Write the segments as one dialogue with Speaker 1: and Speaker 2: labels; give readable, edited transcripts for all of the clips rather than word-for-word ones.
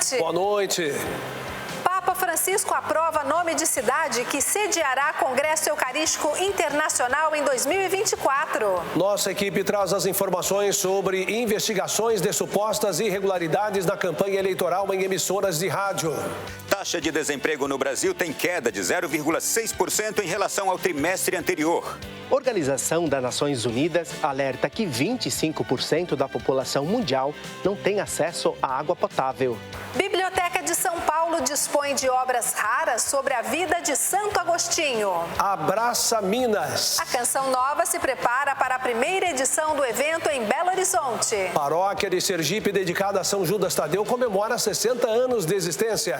Speaker 1: noite.
Speaker 2: Boa noite.
Speaker 1: Papa Francisco aprova nome de cidade que sediará Congresso Eucarístico Internacional em 2024.
Speaker 2: Nossa equipe traz as informações sobre investigações de supostas irregularidades na campanha eleitoral em emissoras de rádio.
Speaker 3: Taxa de desemprego no Brasil tem queda de 0,6% em relação ao trimestre anterior.
Speaker 4: Organização das Nações Unidas alerta que 25% da população mundial não tem acesso à água potável.
Speaker 1: Biblioteca de São Paulo dispõe de obras raras sobre a vida de Santo Agostinho.
Speaker 2: Abraça Minas.
Speaker 1: A Canção Nova se prepara para a primeira edição do evento em Belo Horizonte.
Speaker 2: Paróquia de Sergipe dedicada a São Judas Tadeu comemora 60 anos de existência.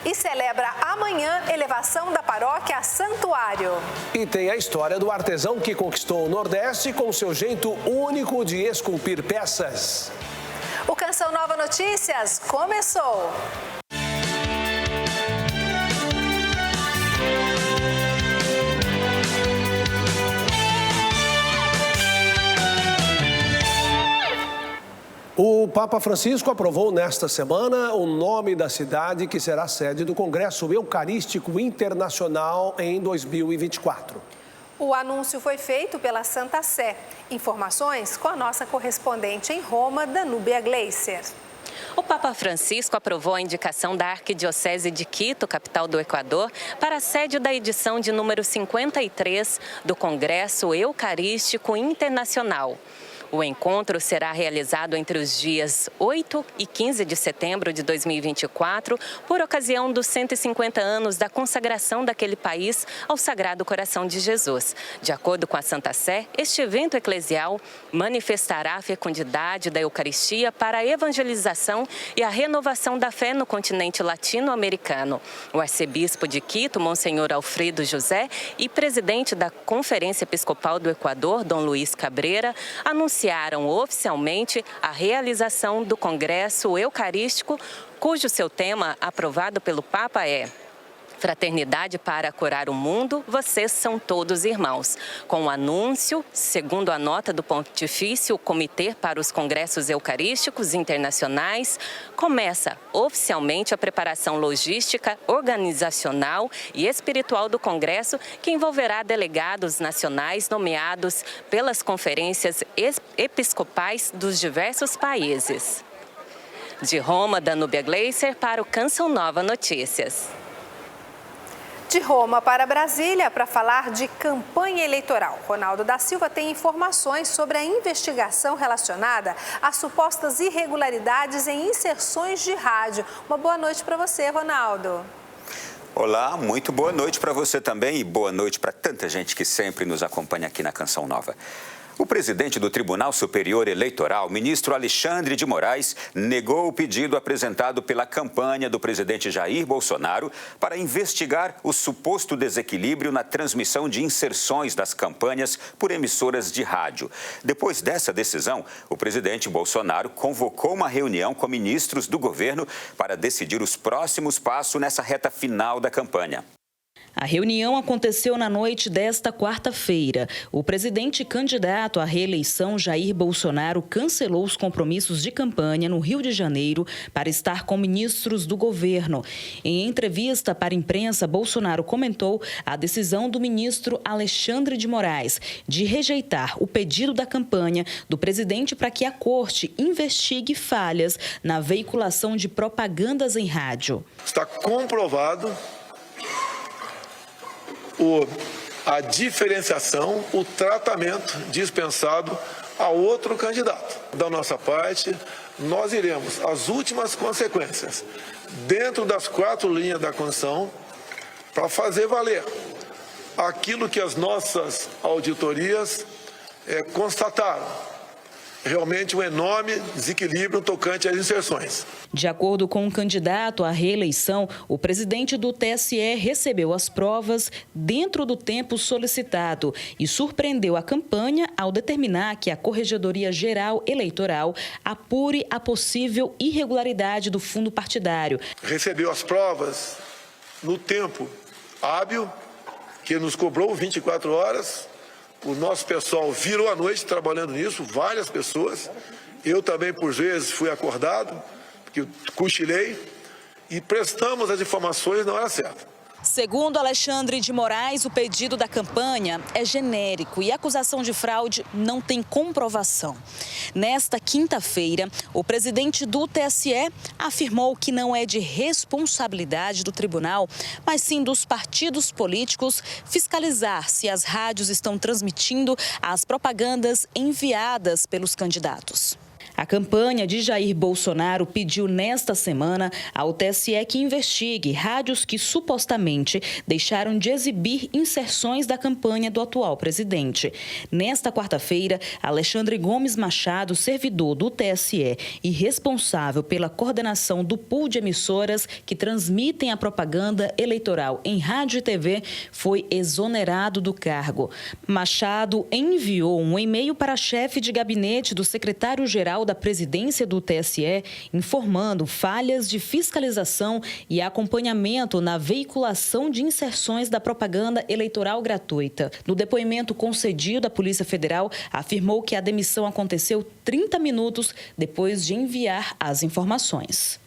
Speaker 1: E celebra amanhã elevação da paróquia a santuário.
Speaker 2: E tem a história do artesão que conquistou o Nordeste com seu jeito único de esculpir peças.
Speaker 1: O Canção Nova Notícias começou!
Speaker 2: O Papa Francisco aprovou nesta semana o nome da cidade que será sede do Congresso Eucarístico Internacional em 2024.
Speaker 1: O anúncio foi feito pela Santa Sé. Informações com a nossa correspondente em Roma, Danúbia Gleiser.
Speaker 5: O Papa Francisco aprovou a indicação da Arquidiocese de Quito, capital do Equador, para a sede da edição de número 53 do Congresso Eucarístico Internacional. O encontro será realizado entre os dias 8 e 15 de setembro de 2024, por ocasião dos 150 anos da consagração daquele país ao Sagrado Coração de Jesus. De acordo com a Santa Sé, este evento eclesial manifestará a fecundidade da Eucaristia para a evangelização e a renovação da fé no continente latino-americano. O arcebispo de Quito, Monsenhor Alfredo José, e presidente da Conferência Episcopal do Equador, Dom Luiz Cabreira, anunciaram oficialmente a realização do Congresso Eucarístico, cujo seu tema, aprovado pelo Papa, é Fraternidade para curar o mundo, vocês são todos irmãos. Com o anúncio, segundo a nota do Pontifício Comitê para os Congressos Eucarísticos Internacionais, começa oficialmente a preparação logística, organizacional e espiritual do Congresso, que envolverá delegados nacionais nomeados pelas conferências episcopais dos diversos países. De Roma, Danúbia Gleiser para o Canção Nova Notícias.
Speaker 1: De Roma para Brasília, para falar de campanha eleitoral. Ronaldo da Silva tem informações sobre a investigação relacionada a supostas irregularidades em inserções de rádio. Uma boa noite para você, Ronaldo.
Speaker 3: Olá, muito boa noite para você também e boa noite para tanta gente que sempre nos acompanha aqui na Canção Nova. O presidente do Tribunal Superior Eleitoral, ministro Alexandre de Moraes, negou o pedido apresentado pela campanha do presidente Jair Bolsonaro para investigar o suposto desequilíbrio na transmissão de inserções das campanhas por emissoras de rádio. Depois dessa decisão, o presidente Bolsonaro convocou uma reunião com ministros do governo para decidir os próximos passos nessa reta final da campanha.
Speaker 6: A reunião aconteceu na noite desta quarta-feira. O presidente candidato à reeleição, Jair Bolsonaro, cancelou os compromissos de campanha no Rio de Janeiro para estar com ministros do governo. Em entrevista para a imprensa, Bolsonaro comentou a decisão do ministro Alexandre de Moraes de rejeitar o pedido da campanha do presidente para que a corte investigue falhas na veiculação de propagandas em rádio.
Speaker 7: Está comprovado a diferenciação, o tratamento dispensado a outro candidato. Da nossa parte, nós iremos às últimas consequências, dentro das 4 linhas da Constituição, para fazer valer aquilo que as nossas auditorias constataram. Realmente um enorme desequilíbrio tocante às inserções.
Speaker 6: De acordo com o candidato à reeleição, o presidente do TSE recebeu as provas dentro do tempo solicitado e surpreendeu a campanha ao determinar que a Corregedoria Geral Eleitoral apure a possível irregularidade do fundo partidário.
Speaker 7: Recebeu as provas no tempo hábil, que nos cobrou 24 horas. O nosso pessoal virou a noite trabalhando nisso, várias pessoas. Eu também, por vezes, fui acordado, porque eu cochilei, e prestamos as informações na hora certa.
Speaker 6: Segundo Alexandre de Moraes, o pedido da campanha é genérico e a acusação de fraude não tem comprovação. Nesta quinta-feira, o presidente do TSE afirmou que não é de responsabilidade do tribunal, mas sim dos partidos políticos fiscalizar se as rádios estão transmitindo as propagandas enviadas pelos candidatos. A campanha de Jair Bolsonaro pediu nesta semana ao TSE que investigue rádios que supostamente deixaram de exibir inserções da campanha do atual presidente. Nesta quarta-feira, Alexandre Gomes Machado, servidor do TSE e responsável pela coordenação do pool de emissoras que transmitem a propaganda eleitoral em rádio e TV, foi exonerado do cargo. Machado enviou um e-mail para a chefe de gabinete do secretário-geral da presidência do TSE, informando falhas de fiscalização e acompanhamento na veiculação de inserções da propaganda eleitoral gratuita. No depoimento concedido à Polícia Federal, afirmou que a demissão aconteceu 30 minutos depois de enviar as informações.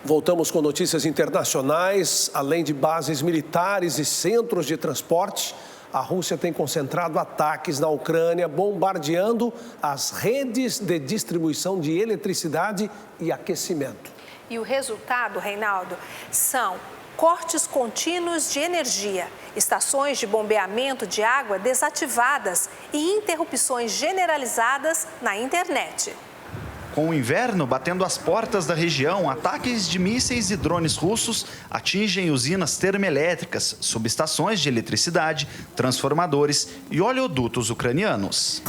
Speaker 2: Voltamos com notícias internacionais. Além de bases militares e centros de transporte, a Rússia tem concentrado ataques na Ucrânia, bombardeando as redes de distribuição de eletricidade e aquecimento.
Speaker 1: E o resultado, Reinaldo, são cortes contínuos de energia, estações de bombeamento de água desativadas e interrupções generalizadas na internet.
Speaker 8: Com o inverno batendo as portas da região, ataques de mísseis e drones russos atingem usinas termoelétricas, subestações de eletricidade, transformadores e oleodutos ucranianos.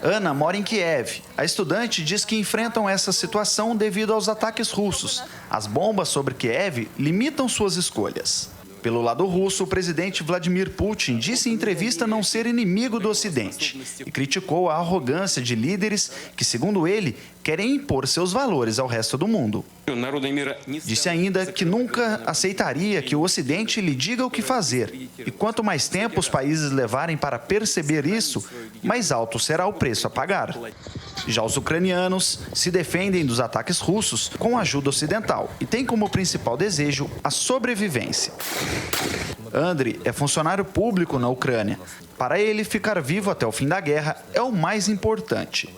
Speaker 8: Ana mora em Kiev. A estudante diz que enfrentam essa situação devido aos ataques russos. As bombas sobre Kiev limitam suas escolhas. Pelo lado russo, o presidente Vladimir Putin disse em entrevista não ser inimigo do Ocidente e criticou a arrogância de líderes que, segundo ele, querem impor seus valores ao resto do mundo. Disse ainda que nunca aceitaria que o Ocidente lhe diga o que fazer. E quanto mais tempo os países levarem para perceber isso, mais alto será o preço a pagar. Já os ucranianos se defendem dos ataques russos com ajuda ocidental e têm como principal desejo a sobrevivência. Andriy é funcionário público na Ucrânia. Para ele, ficar vivo até o fim da guerra é o mais importante.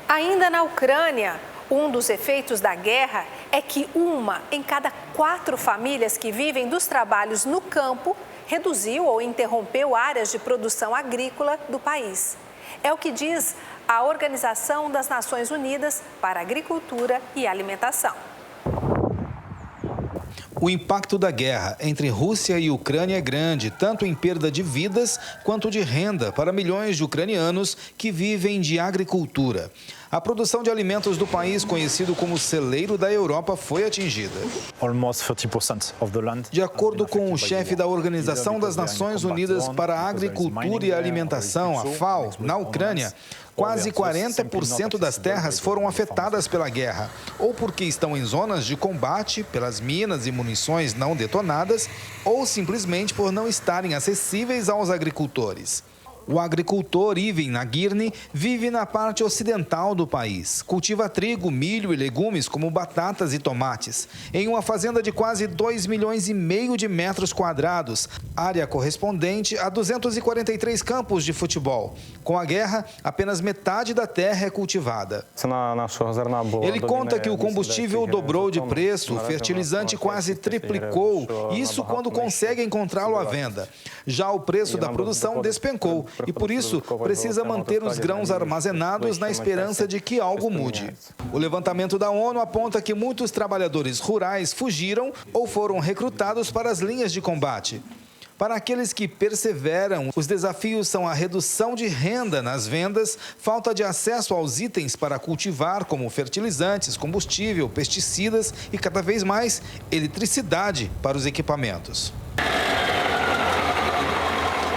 Speaker 1: Ainda na Ucrânia, um dos efeitos da guerra é que 1 em cada 4 famílias que vivem dos trabalhos no campo reduziu ou interrompeu áreas de produção agrícola do país. É o que diz a Organização das Nações Unidas para a Agricultura e Alimentação.
Speaker 9: O impacto da guerra entre Rússia e Ucrânia é grande, tanto em perda de vidas quanto de renda para milhões de ucranianos que vivem de agricultura. A produção de alimentos do país, conhecido como celeiro da Europa, foi atingida. De acordo com o chefe da Organização das Nações Unidas para a Agricultura e Alimentação, a FAO, na Ucrânia, quase 40% das terras foram afetadas pela guerra, ou porque estão em zonas de combate, pelas minas e munições não detonadas, ou simplesmente por não estarem acessíveis aos agricultores. O agricultor Ivan Nagirny vive na parte ocidental do país. Cultiva trigo, milho e legumes como batatas e tomates, em uma fazenda de quase 2,5 milhões de metros quadrados, área correspondente a 243 campos de futebol. Com a guerra, apenas metade da terra é cultivada. Ele conta que o combustível dobrou de preço, o fertilizante quase triplicou, isso quando consegue encontrá-lo à venda. Já o preço da produção despencou. E, por isso, precisa manter os grãos armazenados na esperança de que algo mude. O levantamento da ONU aponta que muitos trabalhadores rurais fugiram ou foram recrutados para as linhas de combate. Para aqueles que perseveram, os desafios são a redução de renda nas vendas, falta de acesso aos itens para cultivar, como fertilizantes, combustível, pesticidas e, cada vez mais, eletricidade para os equipamentos.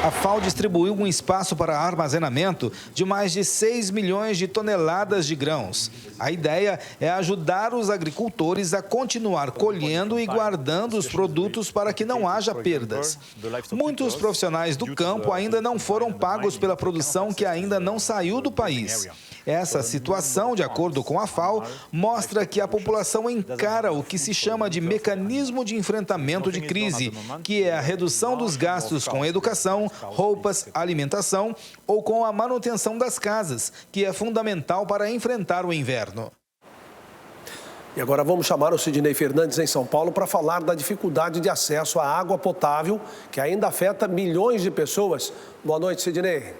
Speaker 9: A FAO distribuiu um espaço para armazenamento de mais de 6 milhões de toneladas de grãos. A ideia é ajudar os agricultores a continuar colhendo e guardando os produtos para que não haja perdas. Muitos profissionais do campo ainda não foram pagos pela produção que ainda não saiu do país. Essa situação, de acordo com a FAO, mostra que a população encara o que se chama de mecanismo de enfrentamento de crise, que é a redução dos gastos com educação, roupas, alimentação ou com a manutenção das casas, que é fundamental para enfrentar o inverno.
Speaker 2: E agora vamos chamar o Sidney Fernandes em São Paulo para falar da dificuldade de acesso à água potável, que ainda afeta milhões de pessoas. Boa noite, Sidney.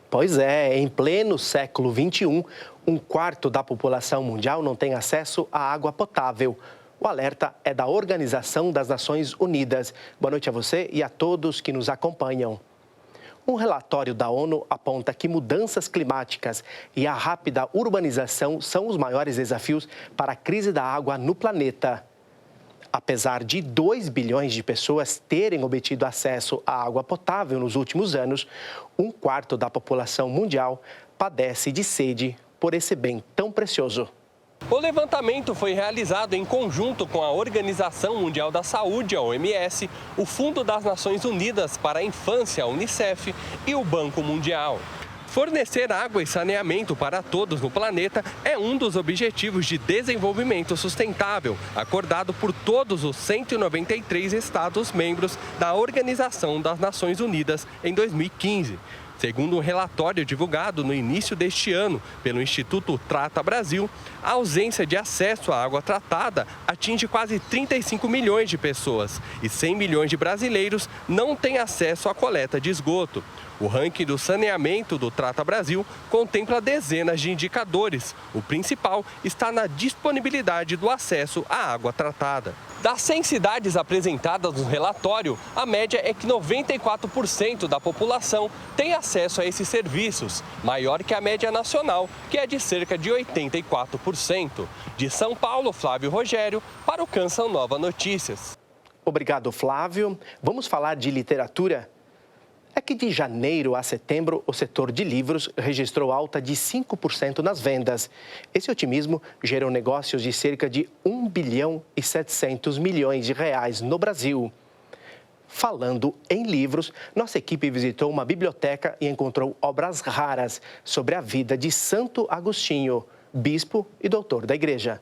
Speaker 4: Pois é, em pleno século XXI, 1/4 da população mundial não tem acesso à água potável. O alerta é da Organização das Nações Unidas. Boa noite a você e a todos que nos acompanham. Um relatório da ONU aponta que mudanças climáticas e a rápida urbanização são os maiores desafios para a crise da água no planeta. Apesar de 2 bilhões de pessoas terem obtido acesso à água potável nos últimos anos, 1/4 da população mundial padece de sede por esse bem tão precioso.
Speaker 10: O levantamento foi realizado em conjunto com a Organização Mundial da Saúde, a OMS, o Fundo das Nações Unidas para a Infância, a Unicef, e o Banco Mundial. Fornecer água e saneamento para todos no planeta é um dos objetivos de desenvolvimento sustentável, acordado por todos os 193 Estados-membros da Organização das Nações Unidas em 2015. Segundo um relatório divulgado no início deste ano pelo Instituto Trata Brasil, a ausência de acesso à água tratada atinge quase 35 milhões de pessoas e 100 milhões de brasileiros não têm acesso à coleta de esgoto. O ranking do saneamento do Trata Brasil contempla dezenas de indicadores. O principal está na disponibilidade do acesso à água tratada. Das 100 cidades apresentadas no relatório, a média é que 94% da população tem acesso a esses serviços, maior que a média nacional, que é de cerca de 84%. De São Paulo, Flávio Rogério, para o Canção Nova Notícias.
Speaker 4: Obrigado, Flávio. Vamos falar de literatura? É que de janeiro a setembro, o setor de livros registrou alta de 5% nas vendas. Esse otimismo gerou negócios de cerca de 1 bilhão e 700 milhões de reais no Brasil. Falando em livros, nossa equipe visitou uma biblioteca e encontrou obras raras sobre a vida de Santo Agostinho, bispo e doutor da igreja.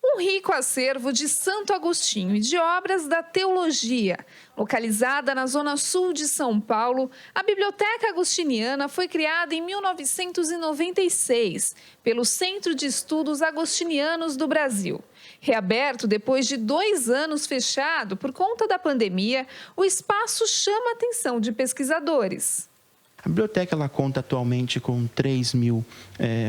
Speaker 11: Um rico acervo de Santo Agostinho e de obras da teologia. Localizada na zona sul de São Paulo, a Biblioteca Agostiniana foi criada em 1996 pelo Centro de Estudos Agostinianos do Brasil. Reaberto depois de 2 anos fechado por conta da pandemia, o espaço chama a atenção de pesquisadores.
Speaker 12: A biblioteca ela conta atualmente com 3.000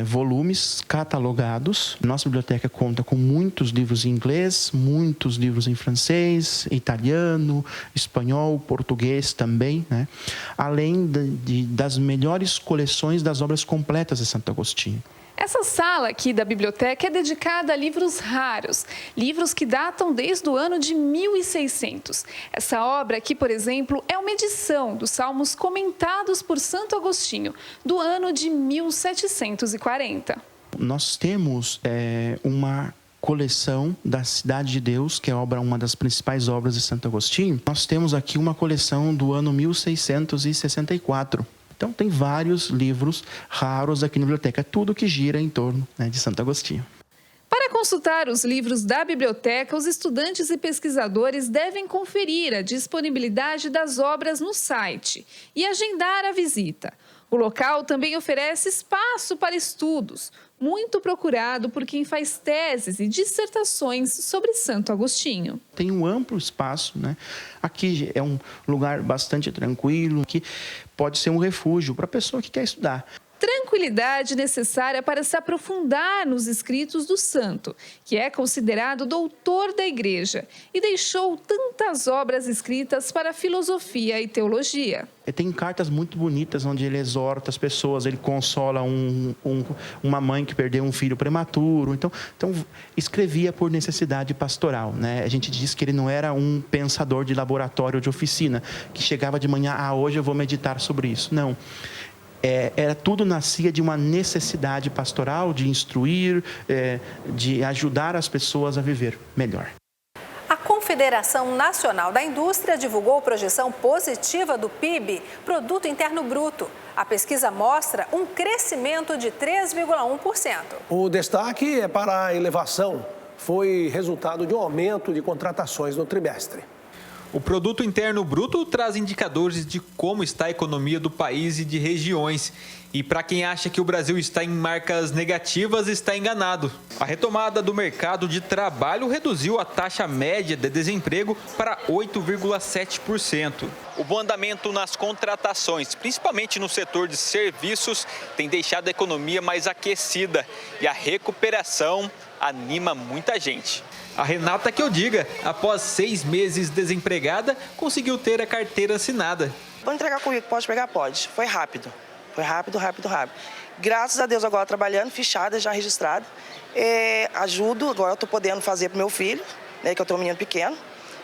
Speaker 12: volumes catalogados. Nossa biblioteca conta com muitos livros em inglês, muitos livros em francês, italiano, espanhol, português também, né? Além das melhores coleções das obras completas de Santo Agostinho.
Speaker 11: Essa sala aqui da biblioteca é dedicada a livros raros, livros que datam desde o ano de 1600. Essa obra aqui, por exemplo, é uma edição dos Salmos comentados por Santo Agostinho, do ano de 1740.
Speaker 12: Nós temos uma coleção da Cidade de Deus, que é uma das principais obras de Santo Agostinho. Nós temos aqui uma coleção do ano 1664. Então, tem vários livros raros aqui na biblioteca, tudo que gira em torno de Santo Agostinho.
Speaker 11: Para consultar os livros da biblioteca, os estudantes e pesquisadores devem conferir a disponibilidade das obras no site e agendar a visita. O local também oferece espaço para estudos, muito procurado por quem faz teses e dissertações sobre Santo Agostinho.
Speaker 12: Tem um amplo espaço, né? Aqui é um lugar bastante tranquilo, que pode ser um refúgio para a pessoa que quer estudar.
Speaker 11: Tranquilidade necessária para se aprofundar nos escritos do santo, que é considerado doutor da igreja e deixou tantas obras escritas para filosofia e teologia.
Speaker 12: Tem cartas muito bonitas onde ele exorta as pessoas, ele consola uma mãe que perdeu um filho prematuro. Então escrevia por necessidade pastoral, né? A gente diz que ele não era um pensador de laboratório, de oficina, que chegava de manhã, hoje eu vou meditar sobre isso. Não. Tudo nascia de uma necessidade pastoral, de instruir, de ajudar as pessoas a viver melhor.
Speaker 1: A Confederação Nacional da Indústria divulgou projeção positiva do PIB, Produto Interno Bruto. A pesquisa mostra um crescimento de 3,1%.
Speaker 2: O destaque é para a elevação. Foi resultado de um aumento de contratações no trimestre.
Speaker 13: O Produto Interno Bruto traz indicadores de como está a economia do país e de regiões. E para quem acha que o Brasil está em marcas negativas, está enganado. A retomada do mercado de trabalho reduziu a taxa média de desemprego para 8,7%. O bom andamento nas contratações, principalmente no setor de serviços, tem deixado a economia mais aquecida. E a recuperação anima muita gente. A Renata que eu diga, após 6 meses desempregada, conseguiu ter a carteira assinada.
Speaker 14: Vou entregar o currículo, pode pegar? Pode. Foi rápido. Foi rápido. Graças a Deus agora trabalhando, fichada, já registrada. Ajudo, agora eu estou podendo fazer para o meu filho, né, que eu tenho um menino pequeno,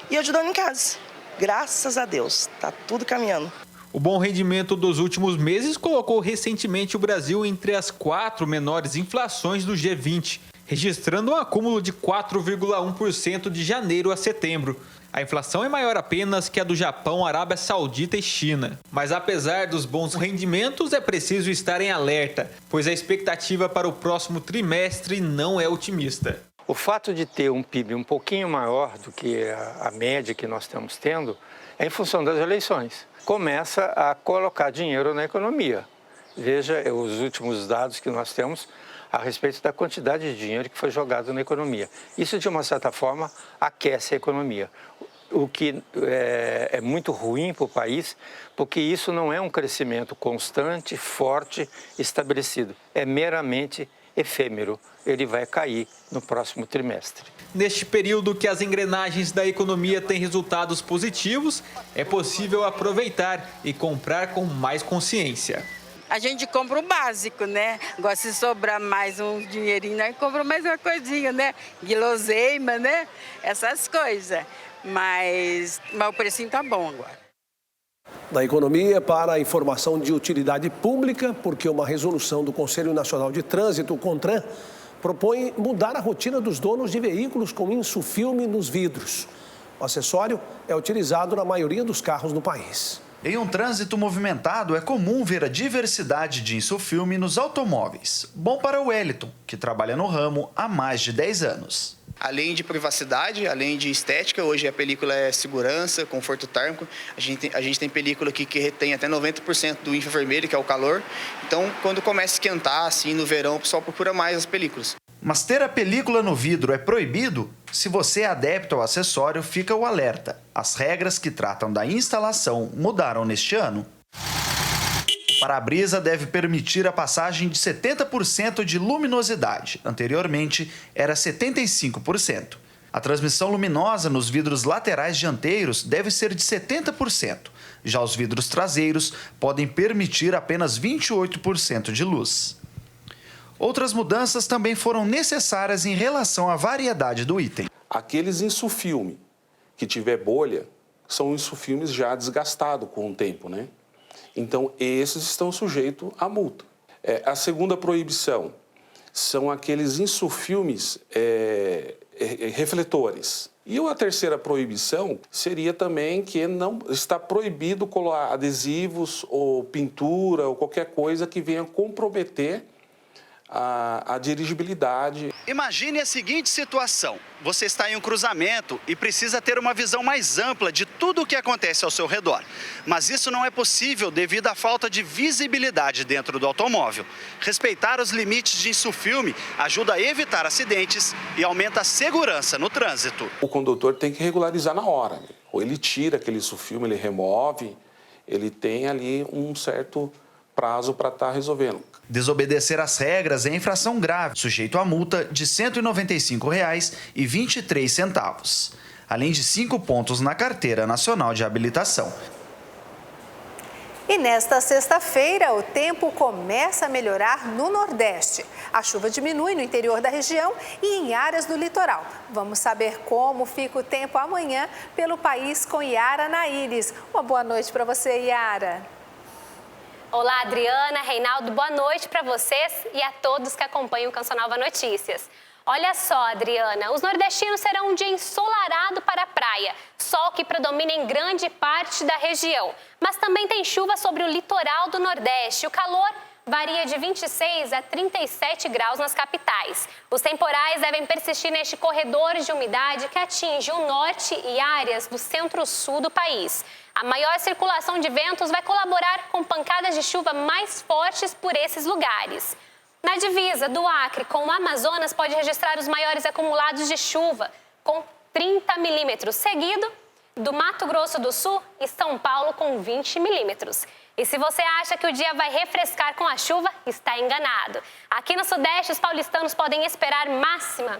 Speaker 14: e ajudando em casa. Graças a Deus, está tudo caminhando.
Speaker 13: O bom rendimento dos últimos meses colocou recentemente o Brasil entre as 4 menores inflações do G20, registrando um acúmulo de 4,1% de janeiro a setembro. A inflação é maior apenas que a do Japão, Arábia Saudita e China. Mas apesar dos bons rendimentos, é preciso estar em alerta, pois a expectativa para o próximo trimestre não é otimista.
Speaker 15: O fato de ter um PIB um pouquinho maior do que a média que nós estamos tendo é em função das eleições. Começa a colocar dinheiro na economia. Veja os últimos dados que nós temos a respeito da quantidade de dinheiro que foi jogado na economia. Isso, de uma certa forma, aquece a economia, o que é muito ruim para o país, porque isso não é um crescimento constante, forte, estabelecido. É meramente efêmero. Ele vai cair no próximo trimestre.
Speaker 13: Neste período que as engrenagens da economia têm resultados positivos, é possível aproveitar e comprar com mais consciência.
Speaker 16: A gente compra o básico, né? Agora, se sobrar mais um dinheirinho, nós compramos mais uma coisinha, né? Guloseima, né? Essas coisas. Mas o precinho tá bom agora.
Speaker 2: Da economia para a informação de utilidade pública, porque uma resolução do Conselho Nacional de Trânsito, o CONTRAN, propõe mudar a rotina dos donos de veículos com insufilme nos vidros. O acessório é utilizado na maioria dos carros no país.
Speaker 8: Em um trânsito movimentado, é comum ver a diversidade de insufilme nos automóveis. Bom para o Wellington, que trabalha no ramo há mais de 10 anos.
Speaker 17: Além de privacidade, além de estética, hoje a película é segurança, conforto térmico. A gente tem película aqui que retém até 90% do infravermelho, que é o calor. Então, quando começa a esquentar, assim, no verão, o pessoal procura mais as películas.
Speaker 8: Mas ter a película no vidro é proibido? Se você é adepto ao acessório, fica o alerta. As regras que tratam da instalação mudaram neste ano. O para-brisa deve permitir a passagem de 70% de luminosidade. Anteriormente, era 75%. A transmissão luminosa nos vidros laterais dianteiros deve ser de 70%. Já os vidros traseiros podem permitir apenas 28% de luz. Outras mudanças também foram necessárias em relação à variedade do item.
Speaker 18: Aqueles insufilme que tiver bolha são insufilmes já desgastados com o tempo, né? Então, esses estão sujeitos à multa. A segunda proibição são aqueles insufilmes refletores. E a terceira proibição seria também que não está proibido colar adesivos ou pintura ou qualquer coisa que venha comprometer a dirigibilidade.
Speaker 8: Imagine a seguinte situação. Você está em um cruzamento e precisa ter uma visão mais ampla de tudo o que acontece ao seu redor. Mas isso não é possível devido à falta de visibilidade dentro do automóvel. Respeitar os limites de insufilme ajuda a evitar acidentes e aumenta a segurança no trânsito.
Speaker 18: O condutor tem que regularizar na hora. Ou ele tira aquele insufilme, ele remove, ele tem ali um certo prazo para estar resolvendo.
Speaker 8: Desobedecer às regras é infração grave, sujeito a multa de R$ 195,23, além de 5 pontos na Carteira Nacional de Habilitação.
Speaker 1: E nesta sexta-feira, o tempo começa a melhorar no Nordeste. A chuva diminui no interior da região e em áreas do litoral. Vamos saber como fica o tempo amanhã pelo país com Yara Naíris. Uma boa noite para você, Yara.
Speaker 19: Olá, Adriana, Reinaldo, boa noite para vocês e a todos que acompanham o Canção Nova Notícias. Olha só, Adriana, os nordestinos serão um dia ensolarado para a praia. Sol que predomina em grande parte da região. Mas também tem chuva sobre o litoral do Nordeste. O calor varia de 26 a 37 graus nas capitais. Os temporais devem persistir neste corredor de umidade que atinge o norte e áreas do centro-sul do país. A maior circulação de ventos vai colaborar com pancadas de chuva mais fortes por esses lugares. Na divisa do Acre com o Amazonas pode registrar os maiores acumulados de chuva, com 30 milímetros, seguido do Mato Grosso do Sul e São Paulo com 20 milímetros. E se você acha que o dia vai refrescar com a chuva, está enganado. Aqui no Sudeste, os paulistanos podem esperar máxima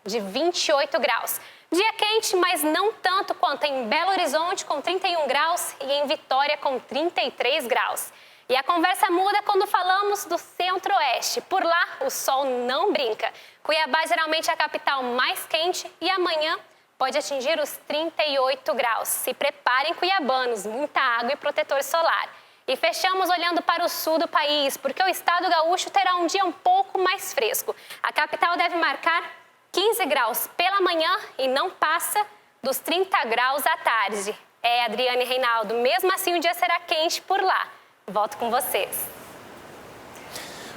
Speaker 19: de 28 graus. Dia quente, mas não tanto quanto em Belo Horizonte, com 31 graus, e em Vitória, com 33 graus. E a conversa muda quando falamos do Centro-Oeste. Por lá, o sol não brinca. Cuiabá geralmente é a capital mais quente e amanhã pode atingir os 38 graus. Se preparem, cuiabanos, muita água e protetor solar. E fechamos olhando para o sul do país, porque o estado gaúcho terá um dia um pouco mais fresco. A capital deve marcar 15 graus pela manhã e não passa dos 30 graus à tarde. Adriana e Reinaldo, mesmo assim o dia será quente por lá. Volto com vocês.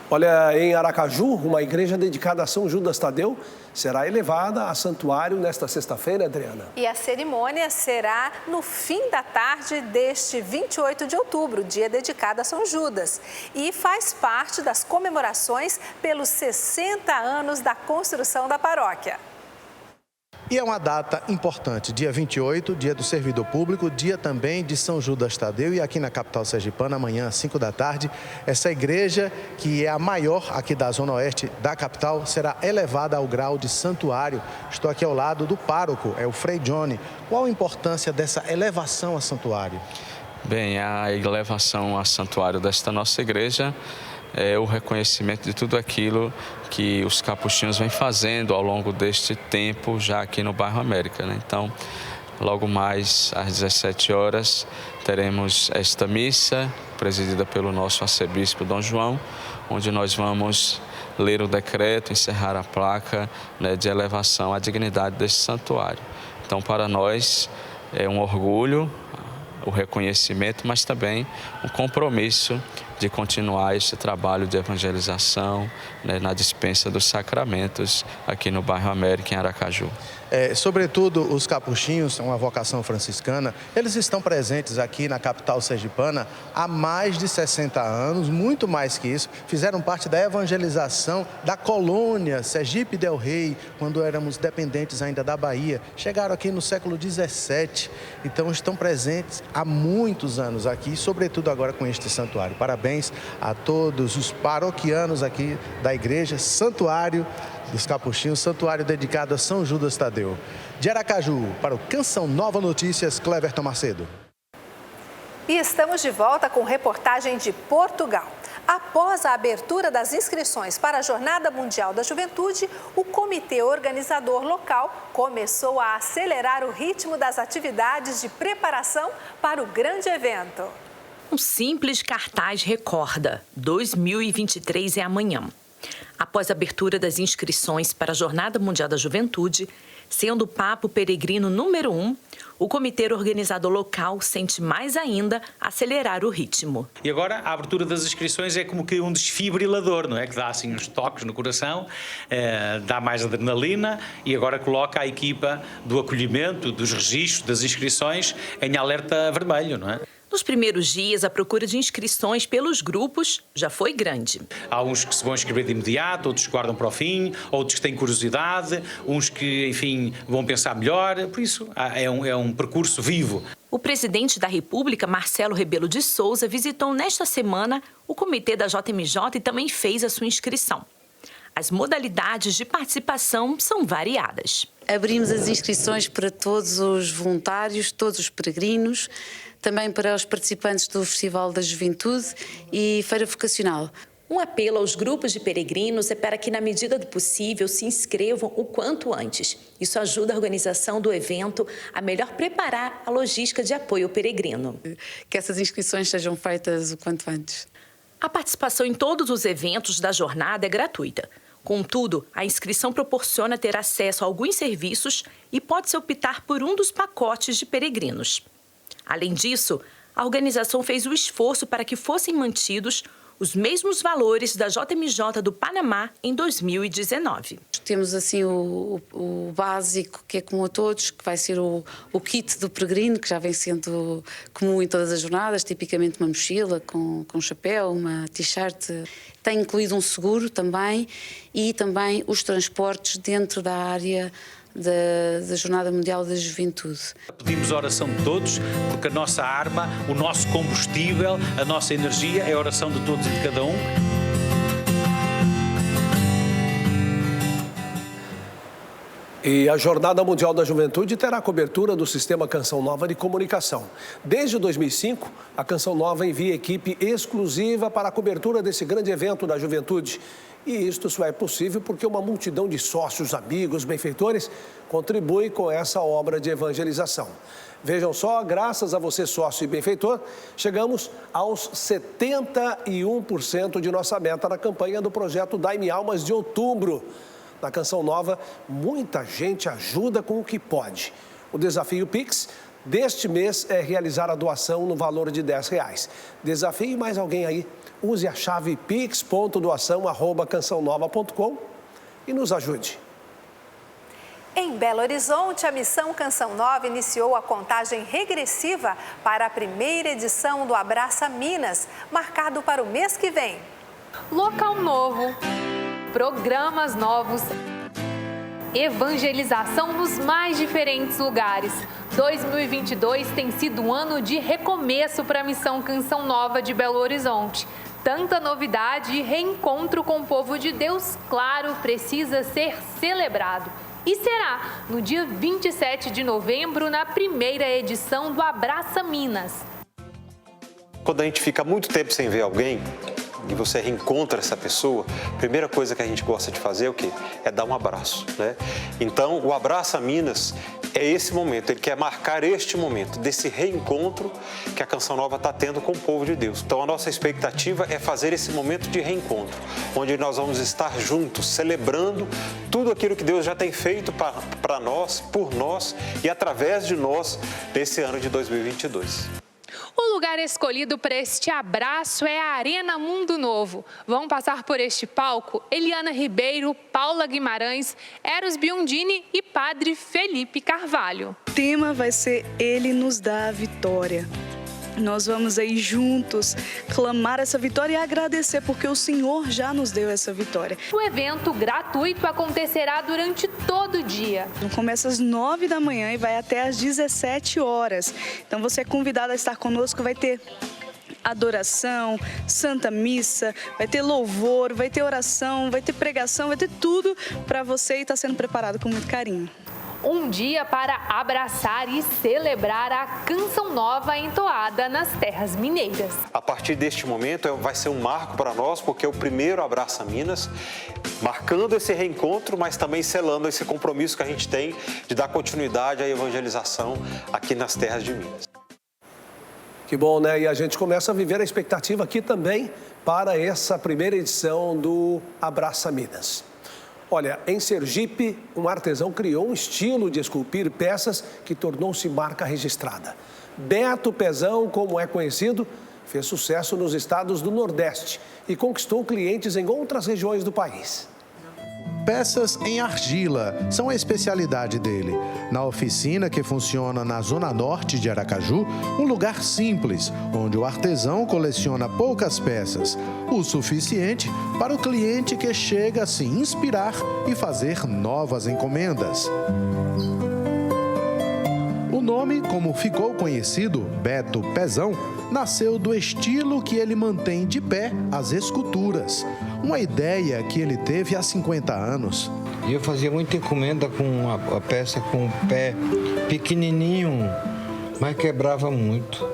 Speaker 2: Olha, em Aracaju, uma igreja dedicada a São Judas Tadeu será elevada a santuário nesta sexta-feira, Adriana.
Speaker 1: E a cerimônia será no fim da tarde deste 28 de outubro, dia dedicado a São Judas. E faz parte das comemorações pelos 60 anos da construção da paróquia.
Speaker 9: E é uma data importante, dia 28, dia do servidor público, dia também de São Judas Tadeu. E aqui na capital sergipana, amanhã às 5 da tarde, essa igreja, que é a maior aqui da zona oeste da capital, será elevada ao grau de santuário. Estou aqui ao lado do pároco, é o Frei Johnny. Qual a importância dessa elevação a santuário?
Speaker 20: Bem, a elevação a santuário desta nossa igreja é o reconhecimento de tudo aquilo que os capuchinhos vêm fazendo ao longo deste tempo já aqui no bairro América, né? Então, logo mais às 17 horas teremos esta missa presidida pelo nosso arcebispo Dom João, onde nós vamos ler o decreto, encerrar a placa, né, de elevação à dignidade deste santuário. Então, para nós é um orgulho, o reconhecimento, mas também um compromisso de continuar esse trabalho de evangelização, né, na dispensa dos sacramentos aqui no bairro América, em Aracaju.
Speaker 9: Sobretudo os capuchinhos, uma vocação franciscana, eles estão presentes aqui na capital sergipana há mais de 60 anos, muito mais que isso, fizeram parte da evangelização da colônia Sergipe del Rei, quando éramos dependentes ainda da Bahia. Chegaram aqui no século 17, então estão presentes há muitos anos aqui, sobretudo agora com este santuário. Parabéns a todos os paroquianos aqui da igreja, Santuário dos Capuchinhos, santuário dedicado a São Judas Tadeu. De Aracaju, para o Canção Nova Notícias, Cleverton Macedo.
Speaker 1: E estamos de volta com reportagem de Portugal. Após a abertura das inscrições para a Jornada Mundial da Juventude, o comitê organizador local começou a acelerar o ritmo das atividades de preparação para o grande evento.
Speaker 21: Um simples cartaz recorda: 2023 é amanhã. Após a abertura das inscrições para a Jornada Mundial da Juventude, sendo o Papo Peregrino número 1, o comitê organizador local sente mais ainda acelerar o ritmo.
Speaker 22: E agora a abertura das inscrições é como que um desfibrilador, não é? Que dá assim uns toques no coração, dá mais adrenalina e agora coloca a equipa do acolhimento, dos registros, das inscrições em alerta vermelho, não é?
Speaker 21: Nos primeiros dias, a procura de inscrições pelos grupos já foi grande.
Speaker 22: Há uns que se vão inscrever de imediato, outros que guardam para o fim, outros que têm curiosidade, uns que, enfim, vão pensar melhor. Por isso, é um percurso vivo.
Speaker 21: O presidente da República, Marcelo Rebelo de Souza, visitou nesta semana o comitê da JMJ e também fez a sua inscrição. As modalidades de participação são variadas.
Speaker 23: Abrimos as inscrições para todos os voluntários, todos os peregrinos, também para os participantes do Festival da Juventude e Feira Vocacional.
Speaker 21: Um apelo aos grupos de peregrinos é para que, na medida do possível, se inscrevam o quanto antes. Isso ajuda a organização do evento a melhor preparar a logística de apoio ao peregrino.
Speaker 23: Que essas inscrições sejam feitas o quanto antes.
Speaker 21: A participação em todos os eventos da jornada é gratuita. Contudo, a inscrição proporciona ter acesso a alguns serviços e pode-se optar por um dos pacotes de peregrinos. Além disso, a organização fez o esforço para que fossem mantidos os mesmos valores da JMJ do Panamá em 2019.
Speaker 23: Temos assim o básico, que é comum a todos, que vai ser o kit do peregrino, que já vem sendo comum em todas as jornadas, tipicamente uma mochila com um chapéu, uma t-shirt. Tem incluído um seguro também e também os transportes dentro da área da Jornada Mundial da Juventude.
Speaker 22: Pedimos a oração de todos, porque a nossa arma, o nosso combustível, a nossa energia é a oração de todos e de cada um.
Speaker 2: E a Jornada Mundial da Juventude terá cobertura do Sistema Canção Nova de Comunicação. Desde 2005, a Canção Nova envia equipe exclusiva para a cobertura desse grande evento da juventude. E isto só é possível porque uma multidão de sócios, amigos, benfeitores contribui com essa obra de evangelização. Vejam só, graças a você, sócio e benfeitor, chegamos aos 71% de nossa meta na campanha do projeto Dai-me Almas de outubro. Na Canção Nova, muita gente ajuda com o que pode. O desafio Pix deste mês é realizar a doação no valor de R$10. Desafie mais alguém aí. Use a chave pix.doação@cançãonova.com e nos ajude.
Speaker 1: Em Belo Horizonte, a Missão Canção Nova iniciou a contagem regressiva para a primeira edição do Abraça Minas, marcado para o mês que vem.
Speaker 11: Local novo, programas novos, evangelização nos mais diferentes lugares. 2022 tem sido um ano de recomeço para a Missão Canção Nova de Belo Horizonte. Tanta novidade e reencontro com o povo de Deus, claro, precisa ser celebrado. E será no dia 27 de novembro, na primeira edição do Abraça Minas.
Speaker 3: Quando a gente fica muito tempo sem ver alguém e você reencontra essa pessoa, a primeira coisa que a gente gosta de fazer é o quê? É dar um abraço, né? Então, o Abraça Minas é esse momento, ele quer marcar este momento desse reencontro que a Canção Nova está tendo com o povo de Deus. Então, a nossa expectativa é fazer esse momento de reencontro, onde nós vamos estar juntos, celebrando tudo aquilo que Deus já tem feito para nós, por nós e através de nós nesse ano de 2022.
Speaker 11: O lugar escolhido para este abraço é a Arena Mundo Novo. Vão passar por este palco Eliana Ribeiro, Paula Guimarães, Eros Biondini e Padre Felipe Carvalho.
Speaker 5: O tema vai ser Ele nos dá a vitória. Nós vamos aí juntos clamar essa vitória e agradecer porque o Senhor já nos deu essa vitória.
Speaker 11: O evento gratuito acontecerá durante todo o dia.
Speaker 5: Começa às 9 da manhã e vai até às 17 horas. Então você é convidado a estar conosco, vai ter adoração, Santa Missa, vai ter louvor, vai ter oração, vai ter pregação, vai ter tudo para você e está sendo preparado com muito carinho.
Speaker 11: Um dia para abraçar e celebrar a Canção Nova entoada nas terras mineiras.
Speaker 3: A partir deste momento vai ser um marco para nós, porque é o primeiro Abraça Minas, marcando esse reencontro, mas também selando esse compromisso que a gente tem de dar continuidade à evangelização aqui nas terras de Minas.
Speaker 2: Que bom, né? E a gente começa a viver a expectativa aqui também para essa primeira edição do Abraça Minas. Olha, em Sergipe, um artesão criou um estilo de esculpir peças que tornou-se marca registrada. Beto Pezão, como é conhecido, fez sucesso nos estados do Nordeste e conquistou clientes em outras regiões do país.
Speaker 7: Peças em argila são a especialidade dele. Na oficina, que funciona na zona norte de Aracaju, um lugar simples, onde o artesão coleciona poucas peças, o suficiente para o cliente que chega a se inspirar e fazer novas encomendas. O nome, como ficou conhecido, Beto Pezão, nasceu do estilo que ele mantém de pé as esculturas. Uma ideia que ele teve há 50 anos.
Speaker 24: Eu fazia muita encomenda com a peça com o pé pequenininho, mas quebrava muito.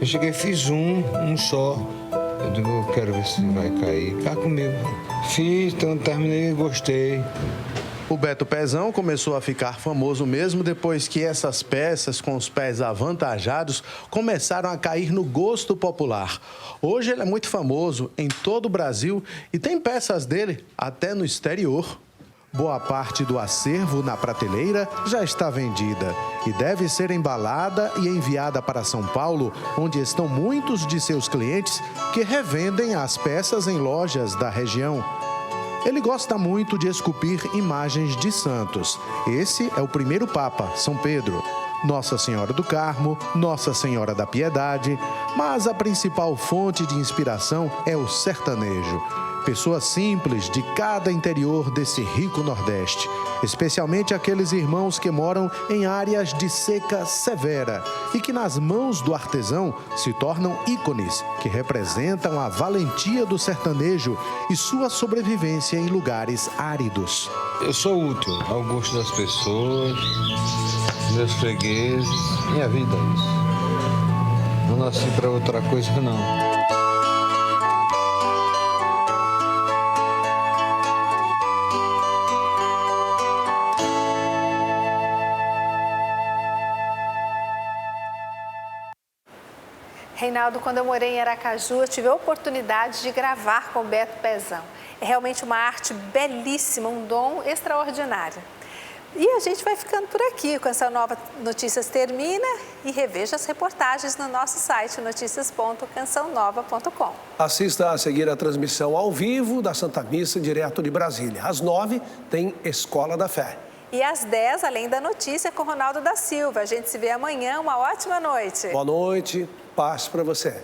Speaker 24: Eu cheguei e fiz um só. Eu digo, eu quero ver se vai cair. Tá comigo. Fiz, então terminei e gostei.
Speaker 7: O Beto Pezão começou a ficar famoso mesmo depois que essas peças com os pés avantajados começaram a cair no gosto popular. Hoje ele é muito famoso em todo o Brasil e tem peças dele até no exterior. Boa parte do acervo na prateleira já está vendida e deve ser embalada e enviada para São Paulo, onde estão muitos de seus clientes que revendem as peças em lojas da região. Ele gosta muito de esculpir imagens de santos. Esse é o primeiro Papa, São Pedro, Nossa Senhora do Carmo, Nossa Senhora da Piedade, mas a principal fonte de inspiração é o sertanejo. Pessoas simples de cada interior desse rico Nordeste, especialmente aqueles irmãos que moram em áreas de seca severa e que nas mãos do artesão se tornam ícones que representam a valentia do sertanejo e sua sobrevivência em lugares áridos.
Speaker 24: Eu sou útil ao gosto das pessoas, meus fregueses, minha vida é isso. Não nasci para outra coisa, não.
Speaker 1: Reinaldo, quando eu morei em Aracaju, eu tive a oportunidade de gravar com o Beto Pezão. É realmente uma arte belíssima, um dom extraordinário. E a gente vai ficando por aqui. O Canção Nova Notícias termina e reveja as reportagens no nosso site noticias.cançãonova.com.
Speaker 2: Assista a seguir a transmissão ao vivo da Santa Missa direto de Brasília. Às 9 tem Escola da Fé.
Speaker 1: E às 10, além da notícia, com Ronaldo da Silva. A gente se vê amanhã. Uma ótima noite.
Speaker 2: Boa noite. Paz para você.